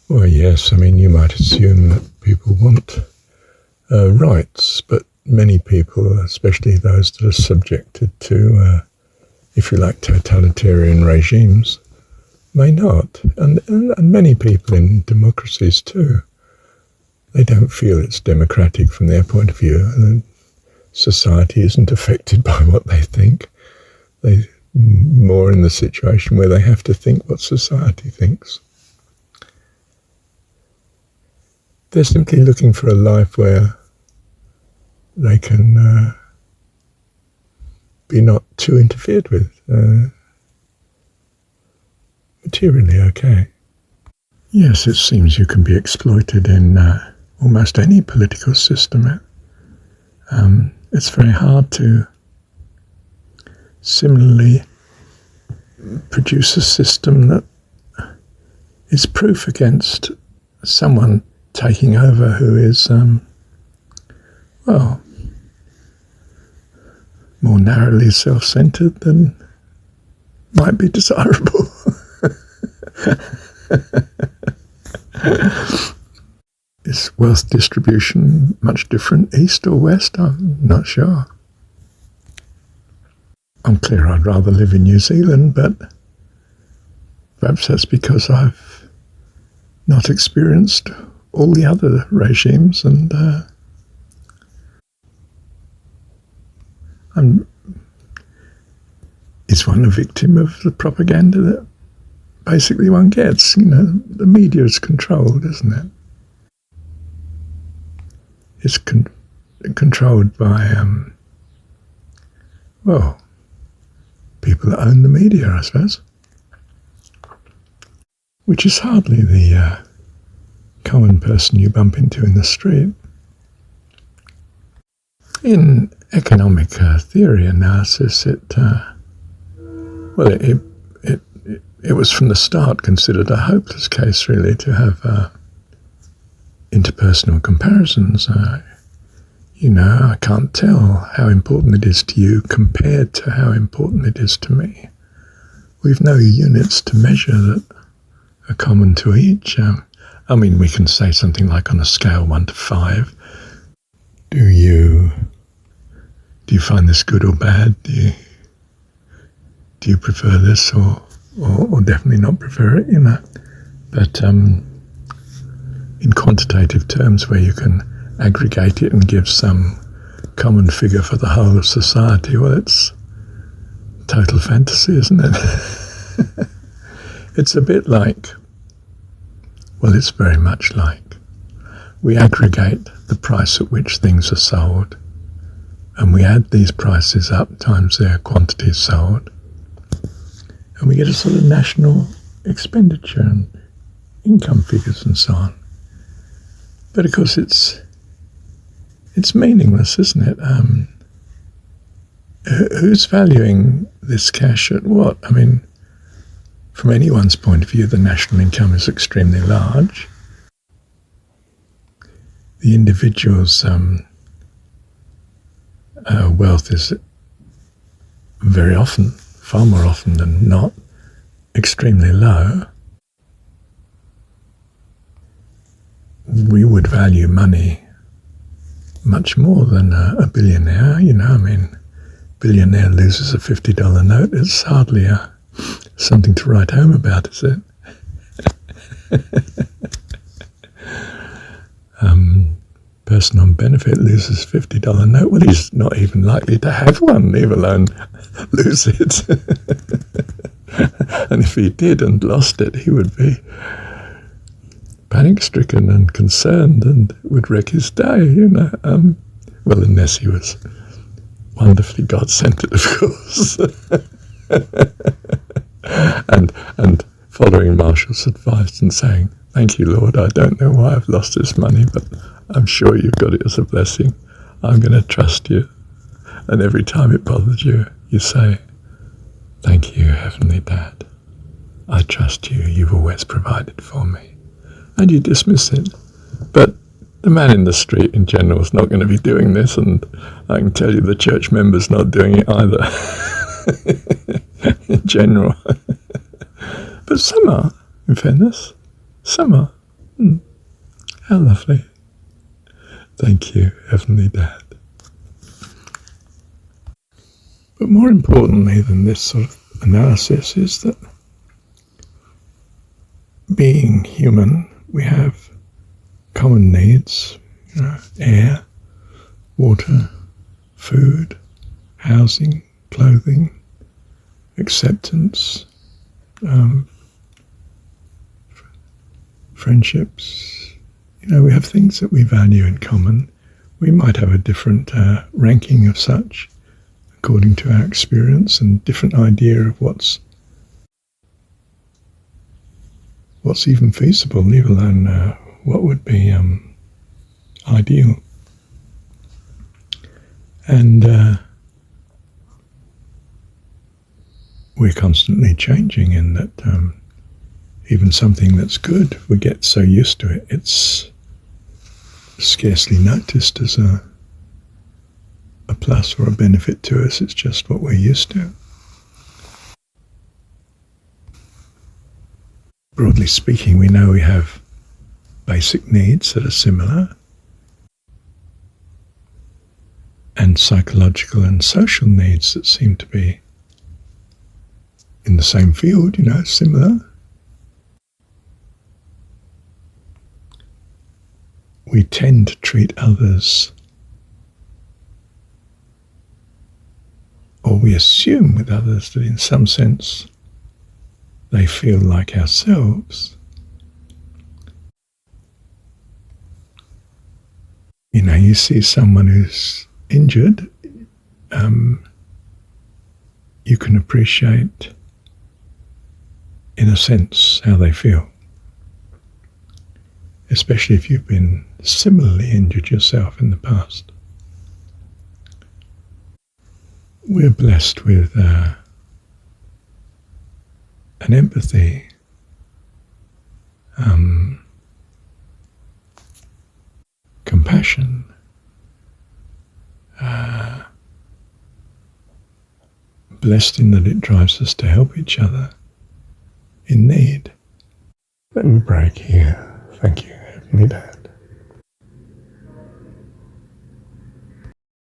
Well, yes, I mean, you might assume that people want rights, but many people, especially those that are subjected to, if you like, totalitarian regimes, may not. And many people in democracies too. They don't feel it's democratic from their point of view. And society isn't affected by what they think. They're more in the situation where they have to think what society thinks. They're simply looking for a life where they can be not too interfered with. Materially okay. Yes, it seems you can be exploited in almost any political system. It's very hard to similarly produce a system that is proof against someone taking over who is, well, more narrowly self-centered than might be desirable. Is wealth distribution much different east or west? I'm not sure. I'm clear I'd rather live in New Zealand, but perhaps that's because I've not experienced all the other regimes, and is one a victim of the propaganda that basically one gets? You know, the media is controlled, isn't it? It's controlled by, well, people that own the media, I suppose, which is hardly the common person you bump into in the street. In economic theory analysis, it was from the start considered a hopeless case, really, to have interpersonal comparisons. I can't tell how important it is to you compared to how important it is to me. We've no units to measure that are common to each. We can say something like on a scale 1 to 5. Do you find this good or bad? Do you prefer this or definitely not prefer it? But in quantitative terms, where you can aggregate it and give some common figure for the whole of society, well, it's total fantasy, isn't it? It's a bit like, well, it's very much like, we aggregate the price at which things are sold, and we add these prices up times their quantity sold, and we get a sort of national expenditure and income figures and so on. But of course it's meaningless, isn't it? Who's valuing this cash at what? From anyone's point of view, the national income is extremely large. The individual's wealth is very often, far more often than not, extremely low. We would value money much more than a billionaire. Billionaire loses a $50 note. It's hardly something to write home about, is it? Person on benefit loses a $50 note. Well, he's not even likely to have one, leave alone lose it. And if he did and lost it, he would be panic-stricken and concerned and would wreck his day, well, unless he was wonderfully God-centered, of course. and following Marshall's advice and saying, "Thank you, Lord, I don't know why I've lost this money, but I'm sure you've got it as a blessing. I'm going to trust you." And every time it bothers you, you say, "Thank you, Heavenly Dad. I trust you. You've always provided for me." And you dismiss it. But the man in the street in general is not going to be doing this, and I can tell you the church member's not doing it either. In general. But some are, in fairness. Summer. How lovely. Thank you, Heavenly Dad. But more importantly than this sort of analysis is that being human, we have common needs, air, water, food, housing, clothing, acceptance, friendships. We have things that we value in common. We might have a different ranking of such according to our experience and different idea of what's even feasible, let alone what would be ideal. And we're constantly changing in that even something that's good, we get so used to it, it's scarcely noticed as a plus or a benefit to us. It's just what we're used to. Broadly speaking, we know we have basic needs that are similar, and psychological and social needs that seem to be in the same field, similar. We tend to treat others, or we assume with others that in some sense they feel like ourselves. You see someone who's injured, you can appreciate, in a sense, how they feel. Especially if you've been similarly injured yourself in the past. We're blessed with an empathy, compassion, blessed in that it drives us to help each other in need. Let me break here. Thank you, Heavenly Dad.